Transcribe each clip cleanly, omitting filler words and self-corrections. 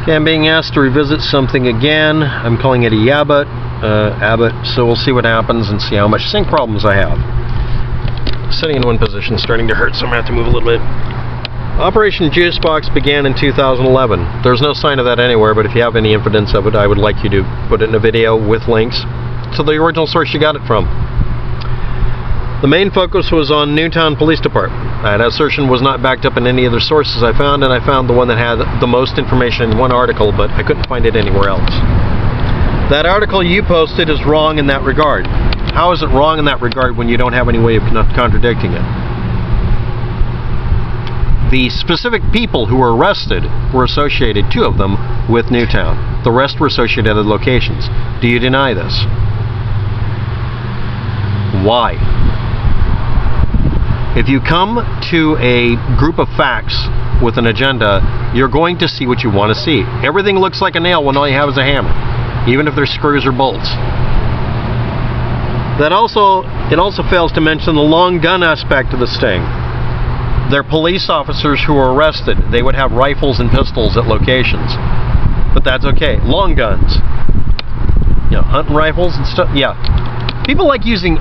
Okay, I'm being asked to revisit something again. I'm calling it a Abbott, so we'll see what happens and see how much sync problems I have. Sitting in one position is starting to hurt, so I'm going to have to move a little bit. Operation Juicebox began in 2011. There's no sign of that anywhere, but if you have any evidence of it, I would like you to put it in a video with links to the original source you got it from. The main focus was on Newtown Police Department. That assertion was not backed up in any other sources I found, and I found the one that had the most information in one article, but I couldn't find it anywhere else. That article you posted is wrong in that regard. How is it wrong in that regard when you don't have any way of contradicting it? The specific people who were arrested were associated, 2 of them, with Newtown. The rest were associated at other locations. Do you deny this? Why? If you come to a group of facts with an agenda, you're going to see what you want to see. Everything looks like a nail when all you have is a hammer, even if there's screws or bolts. It also fails to mention the long gun aspect of the sting. They're police officers who were arrested. They would have rifles and pistols at locations. But that's okay. Long guns. You know, hunting rifles and stuff. Yeah. People like using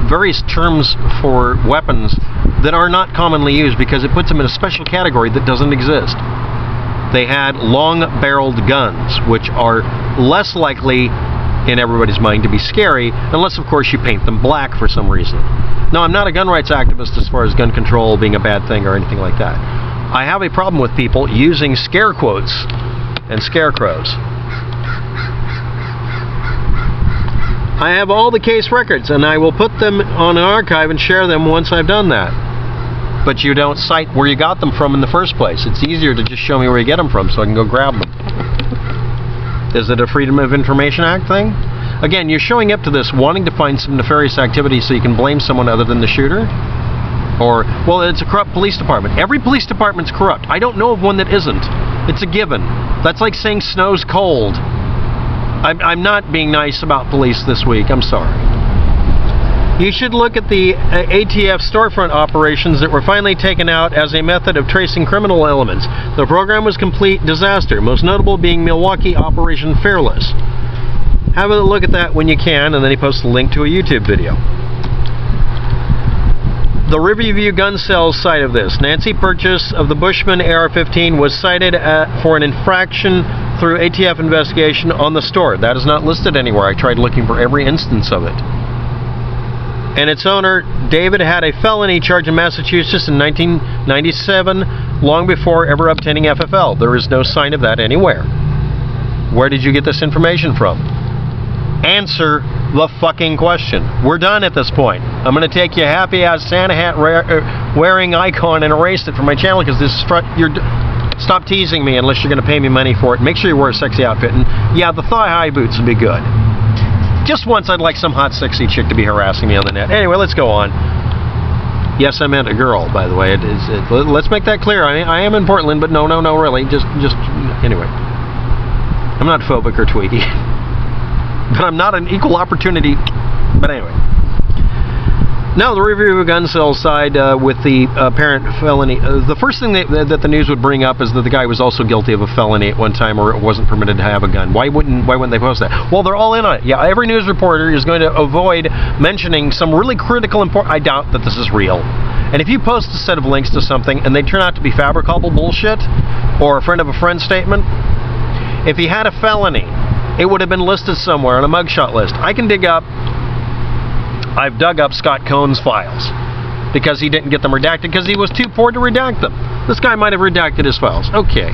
various terms for weapons that are not commonly used because it puts them in a special category that doesn't exist. They had long-barreled guns, which are less likely in everybody's mind to be scary, unless, of course, you paint them black for some reason. No, I'm not a gun rights activist as far as gun control being a bad thing or anything like that. I have a problem with people using scare quotes and scarecrows. I have all the case records, and I will put them on an archive and share them once I've done that. But you don't cite where you got them from in the first place. It's easier to just show me where you get them from so I can go grab them. Is it a Freedom of Information Act thing? Again, you're showing up to this wanting to find some nefarious activity so you can blame someone other than the shooter? Or, well, it's a corrupt police department. Every police department's corrupt. I don't know of one that isn't. It's a given. That's like saying snow's cold. I'm not being nice about police this week. I'm sorry. You should look at the ATF storefront operations that were finally taken out as a method of tracing criminal elements. The program was a complete disaster, most notable being Milwaukee Operation Fearless. Have a look at that when you can, and then he posts a link to a YouTube video. The Riverview gun sales side of this. Nancy purchase of the Bushman AR-15 was cited for an infraction through ATF investigation on the store. That is not listed anywhere. I tried looking for every instance of it. And its owner, David, had a felony charge in Massachusetts in 1997, long before ever obtaining FFL. There is no sign of that anywhere. Where did you get this information from? Answer the fucking question. We're done at this point. I'm going to take your happy-ass Santa hat wearing icon and erase it from my channel because this stop teasing me unless you're going to pay me money for it. Make sure you wear a sexy outfit. And yeah, the thigh-high boots would be good. Just once I'd like some hot, sexy chick to be harassing me on the net. Anyway, let's go on. Yes, I meant a girl, by the way. Let's make that clear. I am in Portland, but no, really. Just anyway. I'm not phobic or tweety. But I'm not an equal opportunity. But anyway. Now, the review of gun sales side with the apparent felony. The first thing that the news would bring up is that the guy was also guilty of a felony at one time, or it wasn't permitted to have a gun. Why wouldn't they post that? Well, they're all in on it. Yeah, every news reporter is going to avoid mentioning some really critical important. I doubt that this is real. And if you post a set of links to something and they turn out to be fabricable bullshit or a friend of a friend statement, if he had a felony, it would have been listed somewhere on a mugshot list. I've dug up Scott Cohn's files because he didn't get them redacted because he was too poor to redact them. This guy might have redacted his files. Okay.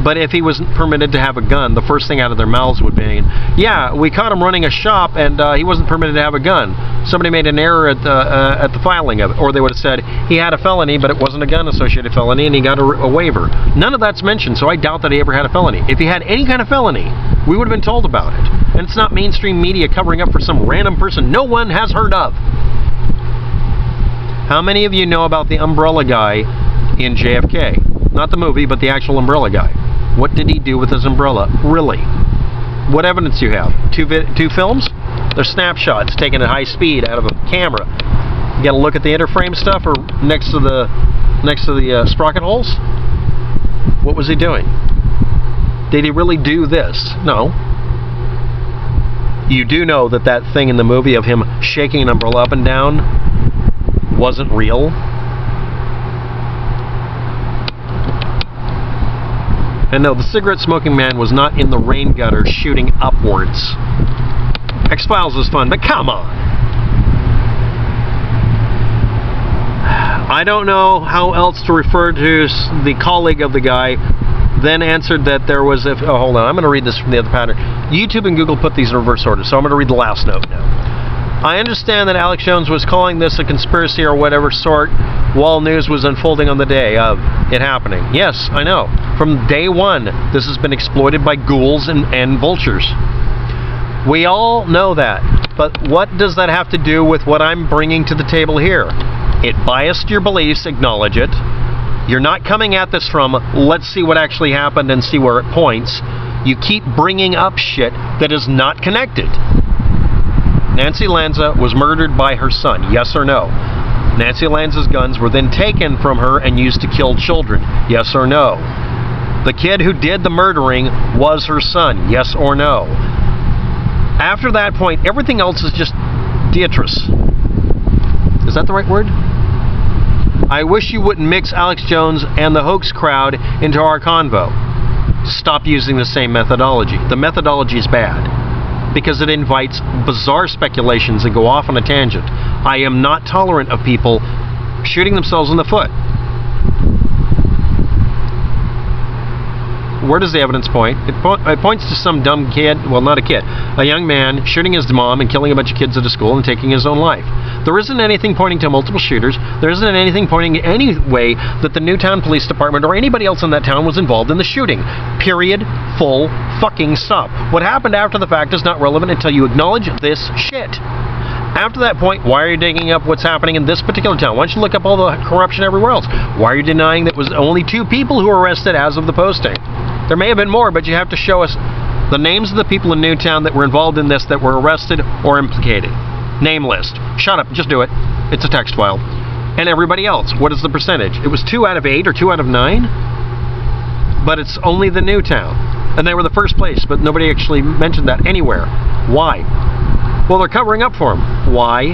But if he wasn't permitted to have a gun, the first thing out of their mouths would be, yeah, we caught him running a shop and he wasn't permitted to have a gun. Somebody made an error at the filing of it. Or they would have said he had a felony, but it wasn't a gun-associated felony, and he got a waiver. None of that's mentioned, so I doubt that he ever had a felony. If he had any kind of felony, we would have been told about it. And it's not mainstream media covering up for some random person no one has heard of. How many of you know about the umbrella guy in JFK? Not the movie, but the actual umbrella guy. What did he do with his umbrella? Really? What evidence do you have? Two films? They're snapshots taken at high speed out of a camera. You got to look at the interframe stuff or next to the sprocket holes. What was he doing? Did he really do this? No. You do know that that thing in the movie of him shaking an umbrella up and down wasn't real. And no, the cigarette-smoking man was not in the rain gutter shooting upwards. X-Files was fun, but come on. I don't know how else to refer to the colleague of the guy. Then answered that there was a... Oh, hold on. I'm going to read this from the other pattern. YouTube and Google put these in reverse order, so I'm going to read the last note now. I understand that Alex Jones was calling this a conspiracy or whatever sort while news was unfolding on the day of it happening. Yes, I know. From day one, this has been exploited by ghouls and vultures. We all know that. But what does that have to do with what I'm bringing to the table here? It biased your beliefs, acknowledge it. You're not coming at this from, let's see what actually happened and see where it points. You keep bringing up shit that is not connected. Nancy Lanza was murdered by her son, yes or no? Nancy Lanza's guns were then taken from her and used to kill children, yes or no? The kid who did the murdering was her son, yes or no? After that point, everything else is just Beatrice. Is that the right word? I wish you wouldn't mix Alex Jones and the hoax crowd into our convo. Stop using the same methodology. The methodology is bad because it invites bizarre speculations and go off on a tangent. I am not tolerant of people shooting themselves in the foot. Where does the evidence point? It points to some dumb kid, well, not a kid, a young man shooting his mom and killing a bunch of kids at a school and taking his own life. There isn't anything pointing to multiple shooters. There isn't anything pointing in any way that the Newtown Police Department or anybody else in that town was involved in the shooting. Period. Full fucking stop. What happened after the fact is not relevant until you acknowledge this shit. After that point, why are you digging up what's happening in this particular town? Why don't you look up all the corruption everywhere else? Why are you denying that it was only 2 people who were arrested as of the posting? There may have been more, but you have to show us the names of the people in Newtown that were involved in this that were arrested or implicated. Name list. Shut up. Just do it. It's a text file. And everybody else. What is the percentage? It was 2 out of 8 or 2 out of 9? But it's only the Newtown. And they were the first place, but nobody actually mentioned that anywhere. Why? Well, they're covering up for him. Why?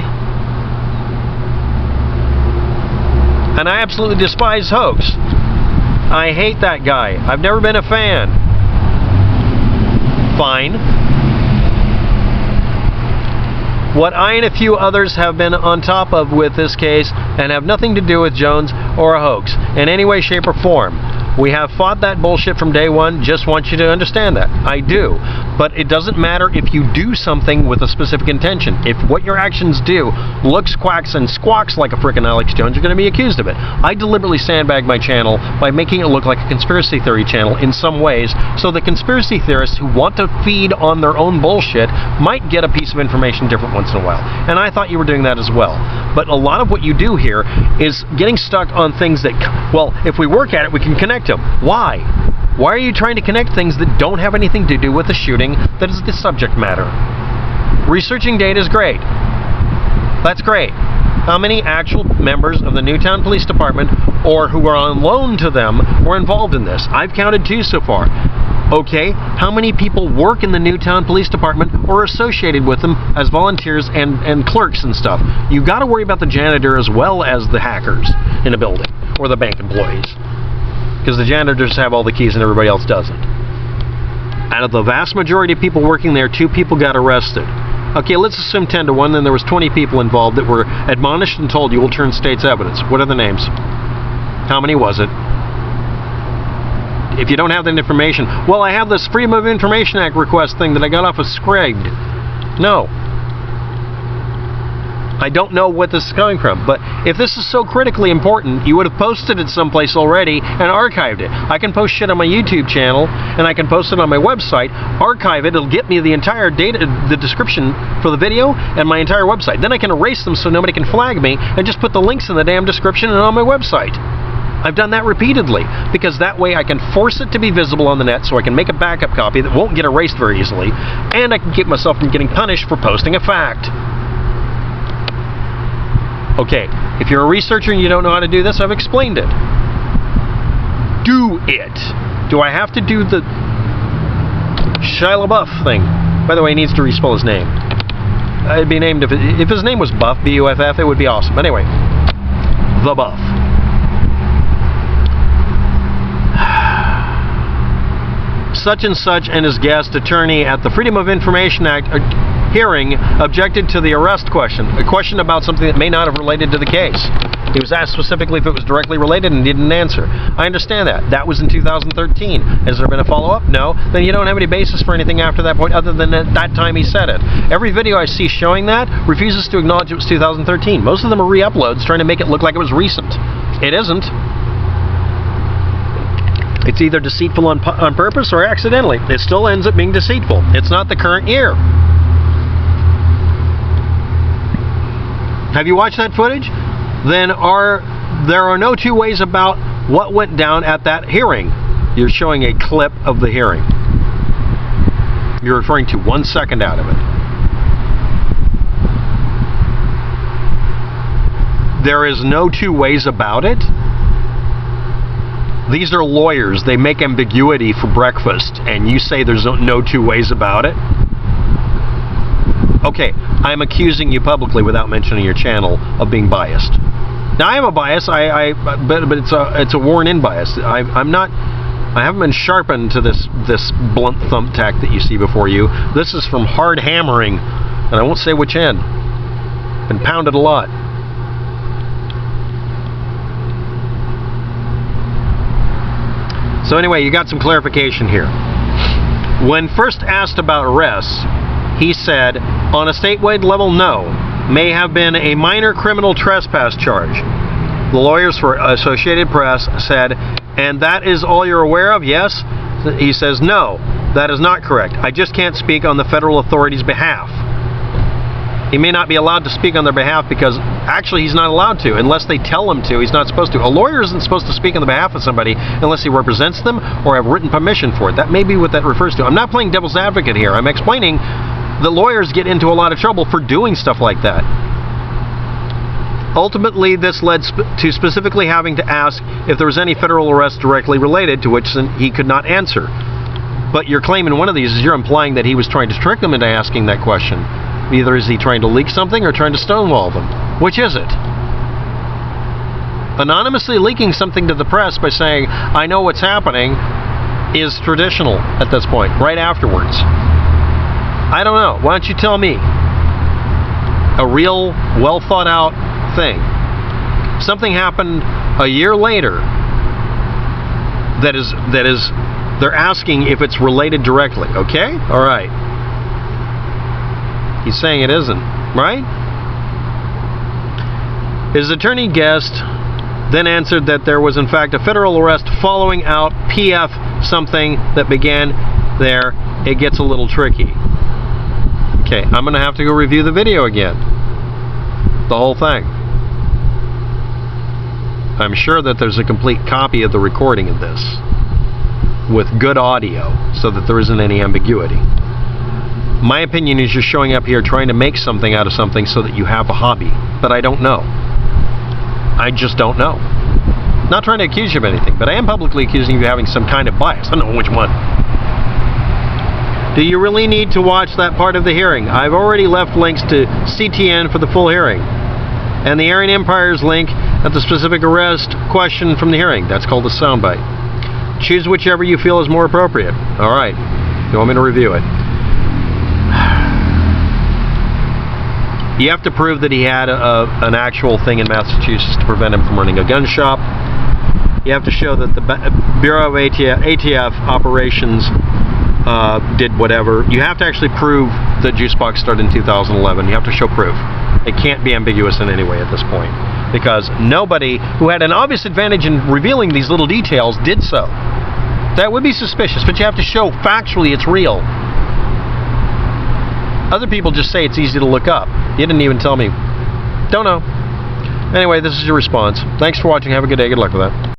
And I absolutely despise hoax. I hate that guy. I've never been a fan. Fine. What I and a few others have been on top of with this case and have nothing to do with Jones or a hoax in any way, shape, or form. We have fought that bullshit from day one. Just want you to understand that. I do. But it doesn't matter if you do something with a specific intention. If what your actions do looks, quacks, and squawks like a frickin' Alex Jones, you're going to be accused of it. I deliberately sandbag my channel by making it look like a conspiracy theory channel in some ways, so that conspiracy theorists who want to feed on their own bullshit might get a piece of information different once in a while. And I thought you were doing that as well. But a lot of what you do here is getting stuck on things that, well, if we work at it, we can connect them. Why? Why are you trying to connect things that don't have anything to do with the shooting that is the subject matter? Researching data is great. That's great. How many actual members of the Newtown Police Department or who are on loan to them were involved in this? I've counted 2 so far. Okay, how many people work in the Newtown Police Department or are associated with them as volunteers and clerks and stuff? You've got to worry about the janitor as well as the hackers in a building or the bank employees. Because the janitors have all the keys and everybody else doesn't. Out of the vast majority of people working there, 2 people got arrested. Okay, let's assume 10 to 1, then there was 20 people involved that were admonished and told you will turn state's evidence. What are the names? How many was it? If you don't have that information, well, I have this Freedom of Information Act request thing that I got off of Scragged. No. I don't know what this is coming from, but if this is so critically important, you would have posted it someplace already and archived it. I can post shit on my YouTube channel, and I can post it on my website, archive it, it'll get me the entire data, the description for the video, and my entire website. Then I can erase them so nobody can flag me, and just put the links in the damn description and on my website. I've done that repeatedly, because that way I can force it to be visible on the net so I can make a backup copy that won't get erased very easily, and I can keep myself from getting punished for posting a fact. Okay, if you're a researcher and you don't know how to do this, I've explained it. Do it. Do I have to do the Shia LaBeouf thing. By the way, he needs to respell his name. It'd be named, if his name was Buff, B-U-F-F, it would be awesome. Anyway, the Buff. Such and such and his guest attorney at the Freedom of Information Act hearing objected to the arrest question, a question about something that may not have related to the case. He was asked specifically if it was directly related and didn't answer. I understand that. That was in 2013. Has there been a follow-up? No. Then you don't have any basis for anything after that point other than at that time he said it. Every video I see showing that refuses to acknowledge it was 2013. Most of them are re-uploads trying to make it look like it was recent. It isn't. It's either deceitful on purpose or accidentally. It still ends up being deceitful. It's not the current year. Have you watched that footage? Then there are no two ways about what went down at that hearing. You're showing a clip of the hearing. You're referring to 1 second out of it. There is no two ways about it. These are lawyers. They make ambiguity for breakfast, and you say there's no two ways about it? Okay, I'm accusing you publicly without mentioning your channel of being biased. Now I have a bias, but it's a worn-in bias. I haven't been sharpened to this blunt thumbtack that you see before you. This is from hard hammering, and I won't say which end. Been pounded a lot. So anyway, you got some clarification here. When first asked about arrests, he said, on a statewide level, no. May have been a minor criminal trespass charge. The lawyers for Associated Press said, and that is all you're aware of? Yes? He says, no, that is not correct. I just can't speak on the federal authorities' behalf. He may not be allowed to speak on their behalf because actually he's not allowed to unless they tell him to. He's not supposed to. A lawyer isn't supposed to speak on the behalf of somebody unless he represents them or have written permission for it. That may be what that refers to. I'm not playing devil's advocate here. I'm explaining that lawyers get into a lot of trouble for doing stuff like that. Ultimately, this led to specifically having to ask if there was any federal arrest directly related, to which he could not answer. But your claim in one of these is you're implying that he was trying to trick them into asking that question. Either is he trying to leak something or trying to stonewall them. Which is it? Anonymously leaking something to the press by saying, I know what's happening, is traditional at this point, right afterwards. I don't know. Why don't you tell me? A real, well thought out thing. Something happened a year later that is they're asking if it's related directly. Okay? All right. He's saying it isn't, right? His attorney guessed, then answered that there was in fact a federal arrest following out PF something that began there. It gets a little tricky. Okay, I'm going to have to go review the video again. The whole thing. I'm sure that there's a complete copy of the recording of this with good audio so that there isn't any ambiguity. My opinion is you're showing up here trying to make something out of something so that you have a hobby. But I don't know. I just don't know. Not trying to accuse you of anything, but I am publicly accusing you of having some kind of bias. I don't know which one. Do you really need to watch that part of the hearing? I've already left links to CTN for the full hearing. And the Aryan Empire's link at the specific arrest question from the hearing. That's called a soundbite. Choose whichever you feel is more appropriate. Alright. You want me to review it? You have to prove that he had an actual thing in Massachusetts to prevent him from running a gun shop. You have to show that the Bureau of ATF operations did whatever. You have to actually prove that Juicebox started in 2011. You have to show proof. It can't be ambiguous in any way at this point, because nobody who had an obvious advantage in revealing these little details did so. That would be suspicious, but you have to show factually it's real. Other people just say it's easy to look up. You didn't even tell me. Don't know. Anyway, this is your response. Thanks for watching. Have a good day. Good luck with that.